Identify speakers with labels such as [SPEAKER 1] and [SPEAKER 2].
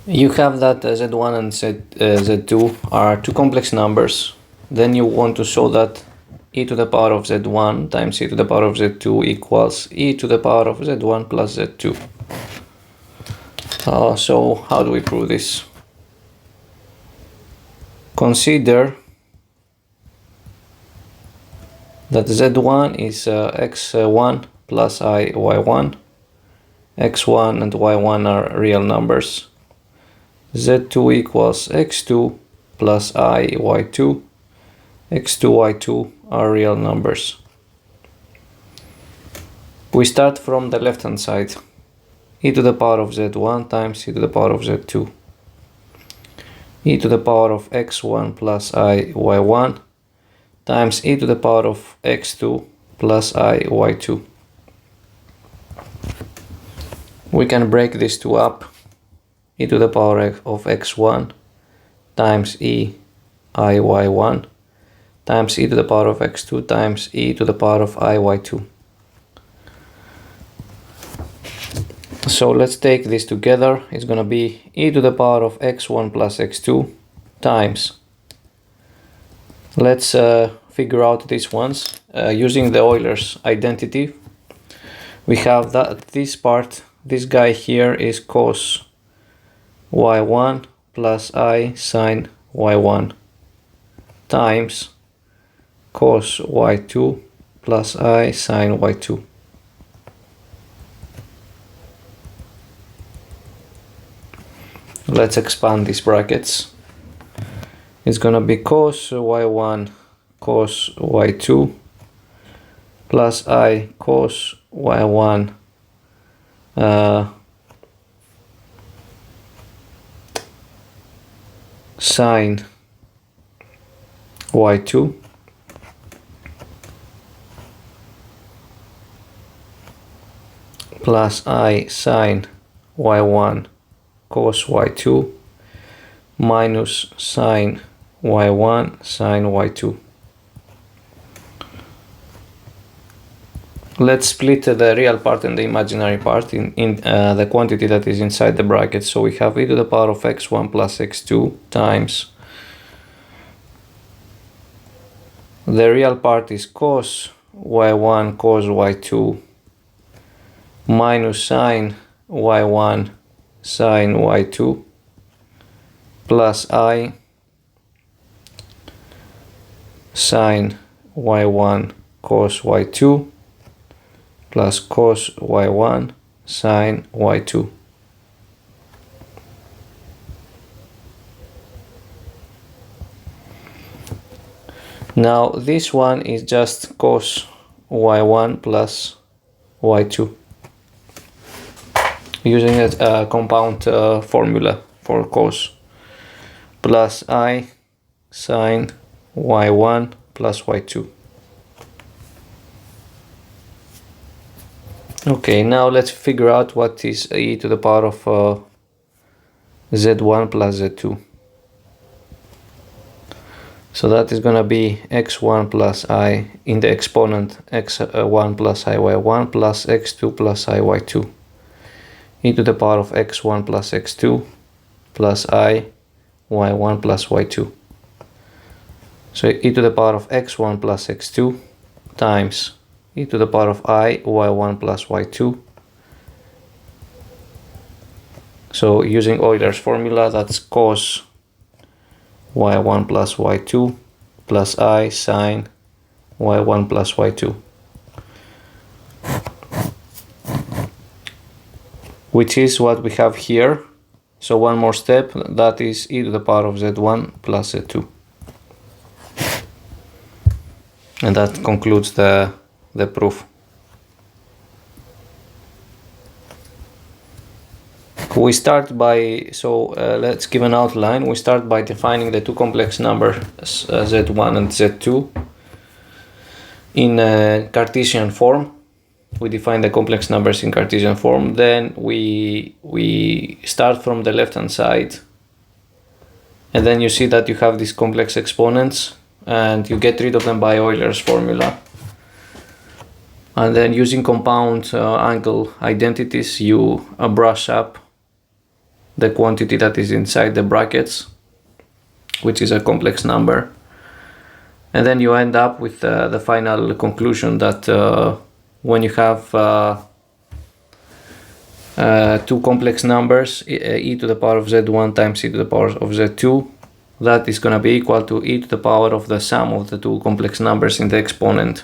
[SPEAKER 1] You have that z1 and z2 are two complex numbers. Then you want to show that e to the power of z1 times e to the power of z2 equals e to the power of z1 plus z2. So how do we prove this? Consider that z1 is x1 plus I y1. x1 and y1 are real numbers. z2 equals x2 plus I y2. x2, y2 are real numbers. We start from the left hand side. E to the power of z1 times e to the power of z2. E to the power of x1 plus I y1 times e to the power of x2 plus I y2. We can break these two up. E to the power of x1 times e I y1 times e to the power of x2 times e to the power of I y2. So let's take this together. It's gonna be e to the power of x1 plus x2 times. Let's figure out these ones using the Euler's identity. We have that this part, this guy here is cos y1 plus I sine y1 times cos y2 plus I sine y2. Let's expand these brackets. It's gonna be cos y1 cos y2 plus I cos y1 sine y2 plus I sine y1 cos y2 minus sine y1 sine y2. Let's split the real part and the imaginary part in the quantity that is inside the bracket. So we have e to the power of x1 plus x2 times the real part is cos y1 cos y2 minus sine y1 sine y2 plus I sine y1 cos y2 plus cos y1 sine y2. Now this one is just cos y1 plus y2 using a compound formula for cos, plus I sine y1 plus y2. Okay, now let's figure out what is e to the power of z1 plus z2. So that is gonna be x1 plus I in the exponent x1 plus I y1 plus x2 plus I y2. E to the power of x1 plus x2 plus I y1 plus y2. So e to the power of x1 plus x2 times e to the power of I y1 plus y2. So using Euler's formula, that's cos y1 plus y2 plus I sine y1 plus y2, which is what we have here. So one more step, that is e to the power of z1 plus z2. And that concludes the proof. We start by, let's give an outline. We start by defining the two complex numbers z1 and z2 in Cartesian form. We define the complex numbers in Cartesian form. Then we start from the left hand side, and then you see that you have these complex exponents and you get rid of them by Euler's formula. And then using compound angle identities, you brush up the quantity that is inside the brackets, which is a complex number. And then you end up with the final conclusion that when you have two complex numbers, e to the power of z1 times e to the power of z2, that is going to be equal to e to the power of the sum of the two complex numbers in the exponent.